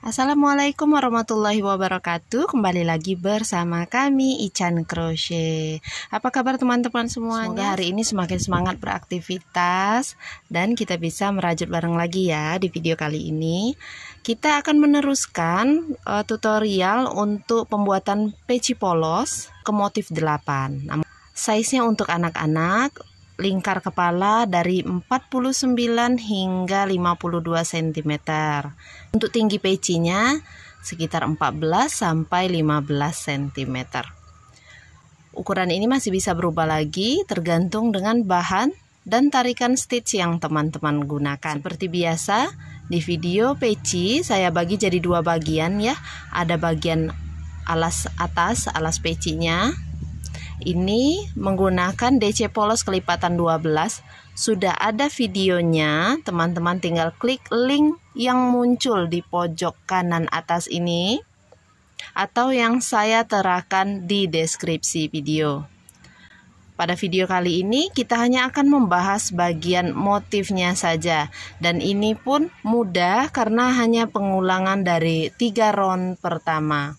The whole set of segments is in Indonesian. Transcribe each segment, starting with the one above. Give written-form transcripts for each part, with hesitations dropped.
Assalamualaikum warahmatullahi wabarakatuh. Kembali lagi bersama kami Ican Crochet. Apa kabar teman-teman semuanya? Semoga hari ini semakin semangat beraktivitas dan kita bisa merajut bareng lagi ya. Di video kali ini kita akan meneruskan tutorial untuk pembuatan peci polos ke motif 8. Size-nya untuk anak-anak, lingkar kepala dari 49 hingga 52 cm. Untuk tinggi pecinya sekitar 14 sampai 15 cm. Ukuran ini masih bisa berubah lagi tergantung dengan bahan dan tarikan stitch yang teman-teman gunakan. Seperti biasa, di video peci saya bagi jadi dua bagian ya. Ada bagian alas atas, alas pecinya. Ini menggunakan DC polos kelipatan 12. Sudah ada videonya, teman-teman tinggal klik link yang muncul di pojok kanan atas ini atau yang saya terakan di deskripsi video. Pada video kali ini kita hanya akan membahas bagian motifnya saja, dan ini pun mudah karena hanya pengulangan dari 3 round pertama.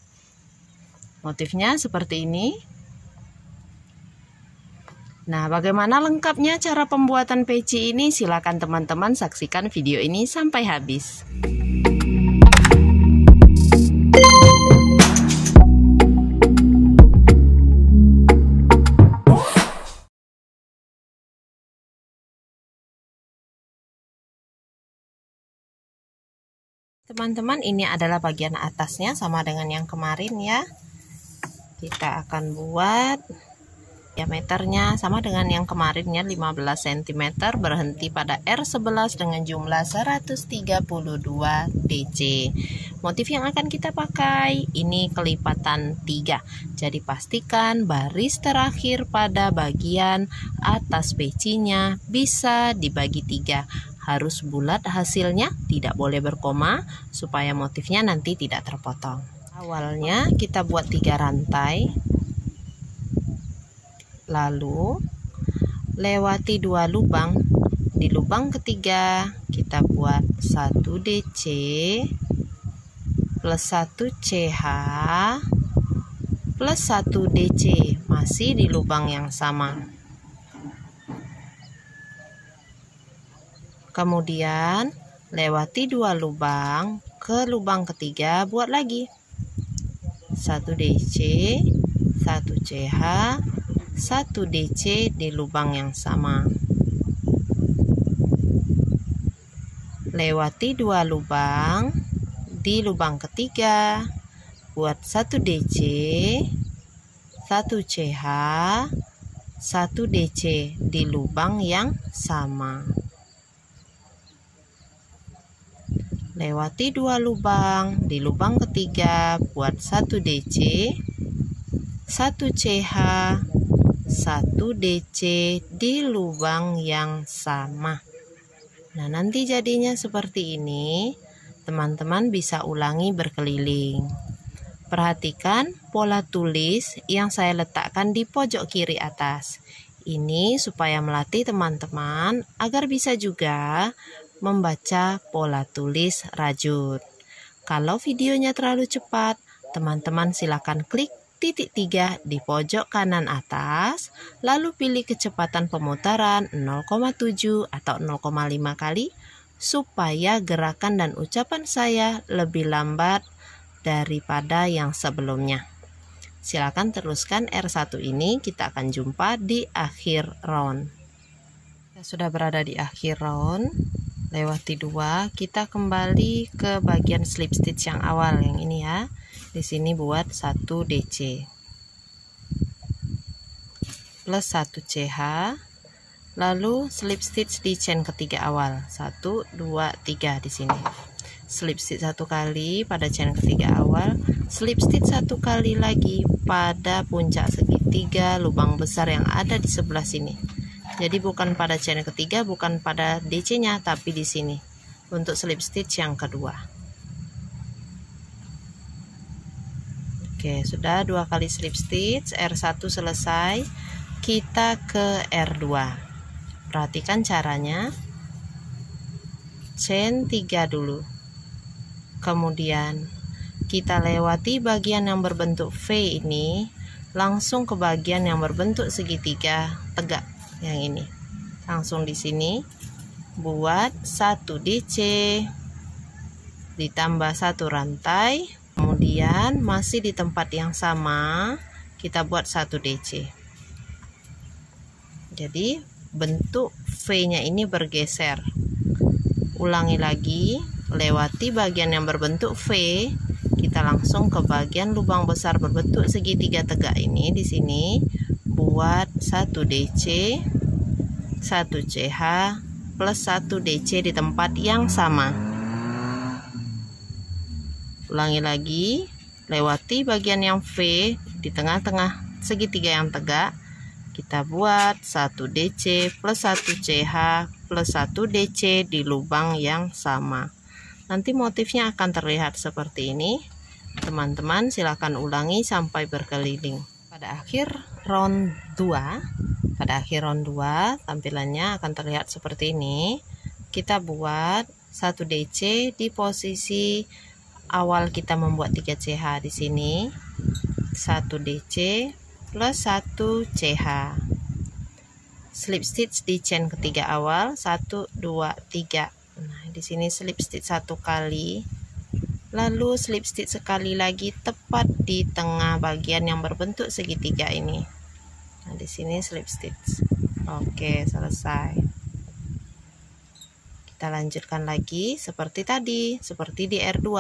Motifnya seperti ini. Nah, bagaimana lengkapnya cara pembuatan peci ini? Silakan teman-teman saksikan video ini sampai habis. Teman-teman, ini adalah bagian atasnya sama dengan yang kemarin ya. Kita akan buat diameternya sama dengan yang kemarinnya 15 cm, berhenti pada R11 dengan jumlah 132 DC. Motif yang akan kita pakai ini kelipatan 3. Jadi pastikan baris terakhir pada bagian atas pecinya bisa dibagi 3. Harus bulat hasilnya, tidak boleh berkoma supaya motifnya nanti tidak terpotong. Awalnya kita buat 3 rantai. Lalu lewati 2 lubang. Di lubang ketiga kita buat 1 DC plus 1 CH plus 1 DC, masih di lubang yang sama. Kemudian lewati 2 lubang, ke lubang ketiga buat lagi 1 DC 1 CH 1 DC di lubang yang sama. Lewati 2 lubang, di lubang ketiga buat 1 DC 1 CH 1 DC di lubang yang sama. Lewati 2 lubang, di lubang ketiga buat 1 DC 1 CH 1 DC di lubang yang sama. Nah, nanti jadinya seperti ini. Teman-teman bisa ulangi berkeliling. Perhatikan pola tulis yang saya letakkan di pojok kiri atas. Ini supaya melatih teman-teman agar bisa juga membaca pola tulis rajut. Kalau videonya terlalu cepat, teman-teman silakan klik titik 3 di pojok kanan atas, lalu pilih kecepatan pemutaran 0,7 atau 0,5 kali supaya gerakan dan ucapan saya lebih lambat daripada yang sebelumnya. Silakan teruskan R1 ini, kita akan jumpa di akhir round. Kita sudah berada di akhir round. Lewati 2, kita kembali ke bagian slip stitch yang awal yang ini ya. Di sini buat 1 DC plus 1 CH, lalu slip stitch di chain ketiga awal 1 2 3 di sini. Slip stitch 1 kali pada chain ketiga awal, slip stitch 1 kali lagi pada puncak segitiga lubang besar yang ada di sebelah sini. Jadi bukan pada chain ketiga, bukan pada DC-nya, tapi di sini untuk slip stitch yang kedua. Oke, sudah 2 kali slip stitch, R1 selesai, kita ke R2. Perhatikan caranya. Chain 3 dulu. Kemudian kita lewati bagian yang berbentuk V ini, langsung ke bagian yang berbentuk segitiga tegak yang ini. Langsung di sini buat 1 DC ditambah 1 rantai. Kemudian masih di tempat yang sama kita buat 1 DC. Jadi bentuk V-nya ini bergeser. Ulangi lagi, lewati bagian yang berbentuk V, kita langsung ke bagian lubang besar berbentuk segitiga tegak ini. Di sini buat 1 DC, 1 CH plus 1 DC di tempat yang sama. Ulangi lagi, lewati bagian yang V di tengah-tengah segitiga yang tegak. Kita buat 1 DC plus 1 CH plus 1 DC di lubang yang sama. Nanti motifnya akan terlihat seperti ini. Teman-teman silakan ulangi sampai berkeliling. Pada akhir round 2, tampilannya akan terlihat seperti ini. Kita buat 1 DC di posisi awal kita membuat 3 CH di sini. 1 DC plus 1 CH. Slip stitch di chain ketiga awal 1 2 3. Nah, di sini slip stitch 1 kali. Lalu slip stitch sekali lagi tepat di tengah bagian yang berbentuk segitiga ini. Nah, di sini slip stitch. Oke, selesai. Kita lanjutkan lagi seperti tadi, seperti di R2.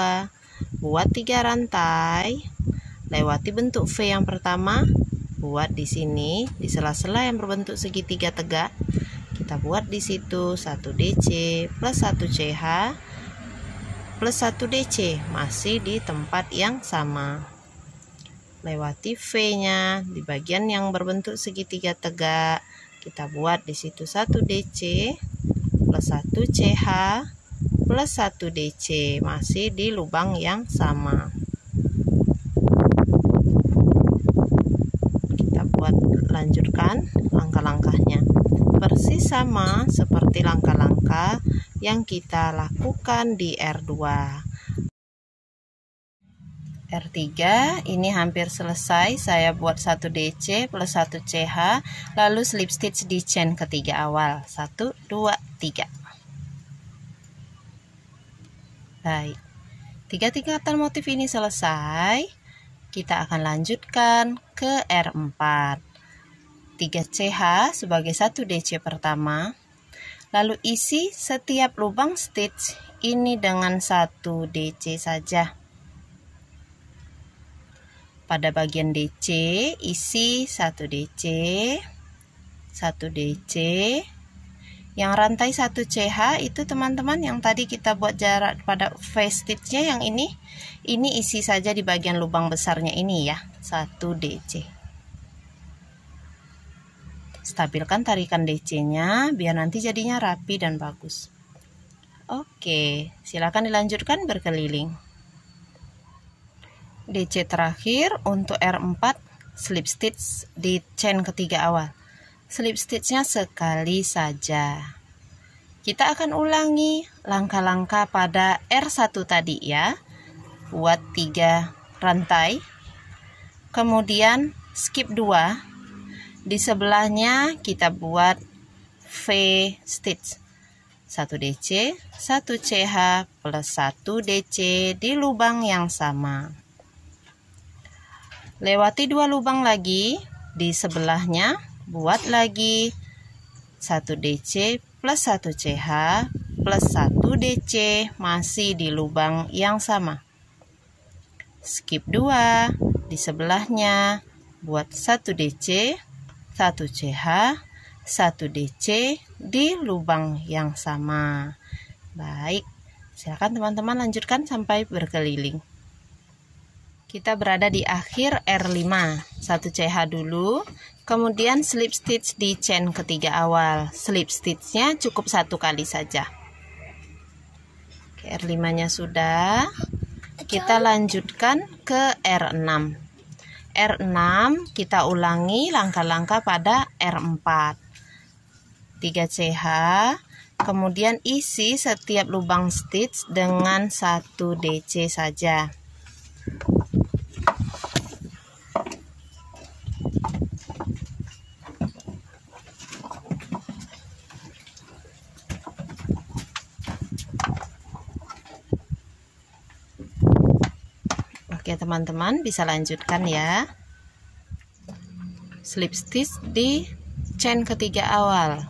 Buat 3 rantai, lewati bentuk V yang pertama, buat di sini di sela-sela yang berbentuk segitiga tegak. Kita buat di situ 1 DC plus 1 CH plus 1 DC, masih di tempat yang sama. Lewati V-nya di bagian yang berbentuk segitiga tegak. Kita buat di situ 1 DC plus 1 CH plus 1 DC, masih di lubang yang sama. Kita buat, lanjutkan langkah-langkahnya. Persis sama seperti langkah-langkah yang kita lakukan di R2. R3 ini hampir selesai. Saya buat 1 DC plus 1 CH, lalu slip stitch di chain ketiga awal 1 2 3. Baik, 3 tingkatan motif ini selesai. Kita akan lanjutkan ke R4. 3 CH sebagai 1 DC pertama. Lalu isi setiap lubang stitch ini dengan 1 DC saja. Pada bagian DC, isi 1 DC, 1 DC. Yang rantai 1 CH itu teman-teman yang tadi kita buat jarak pada face stitchnya yang ini isi saja di bagian lubang besarnya ini ya, 1 DC. Stabilkan tarikan DC-nya biar nanti jadinya rapi dan bagus. Oke, silakan dilanjutkan berkeliling. DC terakhir untuk R4, slip stitch di chain ketiga awal. Slip stitchnya sekali saja. Kita akan ulangi langkah-langkah pada R1 tadi ya. Buat 3 rantai. Kemudian skip 2. Di sebelahnya kita buat V stitch. 1 DC, 1 CH plus 1 DC di lubang yang sama. Lewati 2 lubang lagi di sebelahnya. Buat lagi 1 DC plus 1 CH plus 1 DC, masih di lubang yang sama. Skip 2 di sebelahnya. Buat 1 DC, 1 CH, 1 DC di lubang yang sama. Baik, silakan teman-teman lanjutkan sampai berkeliling. Kita berada di akhir R5. 1 CH dulu, kemudian slip stitch di chain ketiga awal. Slip stitchnya cukup 1 kali saja. Oke, R5 nya sudah. Kita lanjutkan ke R6. R6 kita ulangi langkah-langkah pada R4. 3 CH, Kemudian isi setiap lubang stitch dengan 1 DC saja. Oke teman-teman, bisa lanjutkan ya. Slip stitch di chain ketiga awal.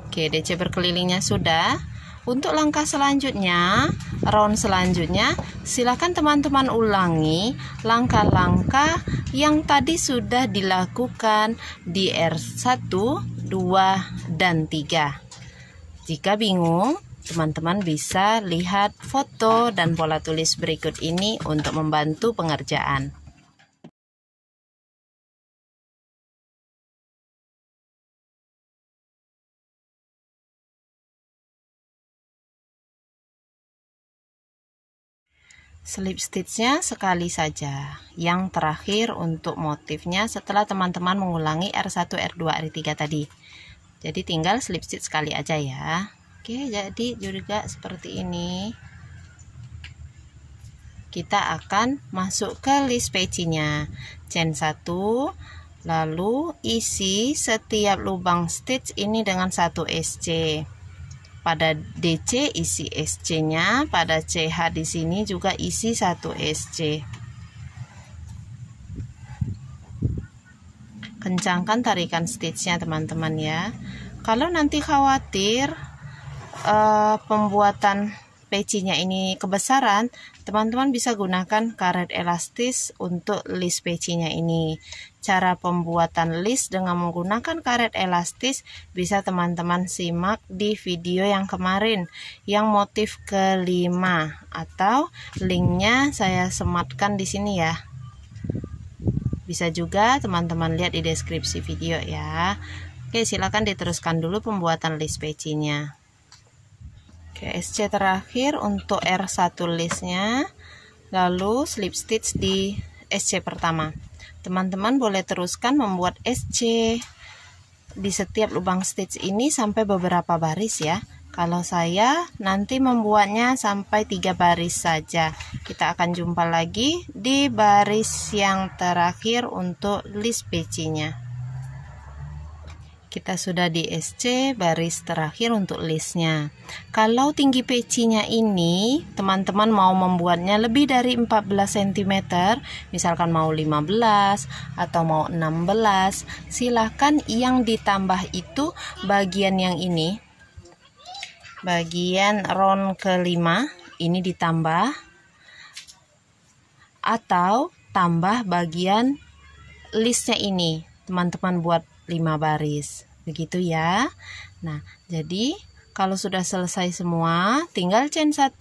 Oke, DC berkelilingnya sudah. Untuk langkah selanjutnya, round selanjutnya, silakan teman-teman ulangi langkah-langkah yang tadi sudah dilakukan di R1, 2, dan 3. Jika bingung, teman-teman bisa lihat foto dan pola tulis berikut ini untuk membantu pengerjaan. Slip stitchnya sekali saja. Yang terakhir untuk motifnya setelah teman-teman mengulangi R1, R2, R3 tadi. Jadi tinggal slip stitch sekali aja ya. Oke, jadi juga seperti ini. Kita akan masuk ke list pecinya. Chain 1, lalu isi setiap lubang stitch ini dengan 1 SC. Pada DC isi SC-nya, pada CH di sini juga isi 1 SC. Kencangkan tarikan stitchnya teman-teman ya. Kalau nanti khawatir pembuatan pecinya ini kebesaran, teman-teman bisa gunakan karet elastis untuk list pecinya ini. Cara pembuatan list dengan menggunakan karet elastis bisa teman-teman simak di video yang kemarin, yang motif kelima, atau linknya saya sematkan di sini ya. Bisa juga teman-teman lihat di deskripsi video ya. Oke, silakan diteruskan dulu pembuatan list pecinya. Oke, SC terakhir untuk R1 listnya, lalu slip stitch di SC pertama. Teman-teman boleh teruskan membuat SC di setiap lubang stitch ini sampai beberapa baris ya. Kalau saya nanti membuatnya sampai 3 baris saja. Kita akan jumpa lagi di baris yang terakhir untuk list pecinya. Kita sudah di SC baris terakhir untuk listnya. Kalau tinggi pecinya ini teman-teman mau membuatnya lebih dari 14 cm, misalkan mau 15 atau mau 16, silahkan yang ditambah itu bagian yang ini, bagian round kelima ini ditambah, atau tambah bagian listnya ini, teman-teman buat 5 baris begitu ya. Nah, jadi kalau sudah selesai semua, tinggal chain 1,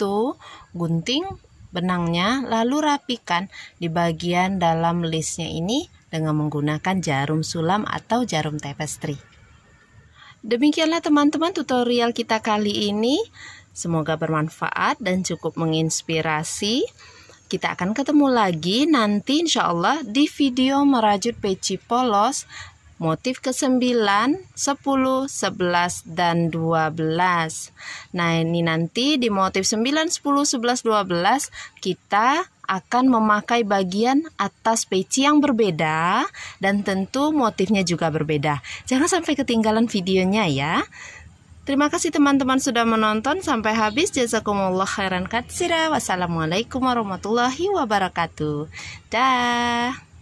gunting benangnya, lalu rapikan di bagian dalam listnya ini dengan menggunakan jarum sulam atau jarum tapestry. Demikianlah teman-teman tutorial kita kali ini. Semoga bermanfaat dan cukup menginspirasi. Kita akan ketemu lagi nanti insya Allah di video merajut peci polos motif ke-9, 10, 11, dan 12. Nah, ini nanti di motif 9, 10, 11, 12 kita akan memakai bagian atas peci yang berbeda dan tentu motifnya juga berbeda. Jangan sampai ketinggalan videonya ya. Terima kasih teman-teman sudah menonton sampai habis. Jazakumullah khairan katsira. Wassalamualaikum warahmatullahi wabarakatuh. Dah.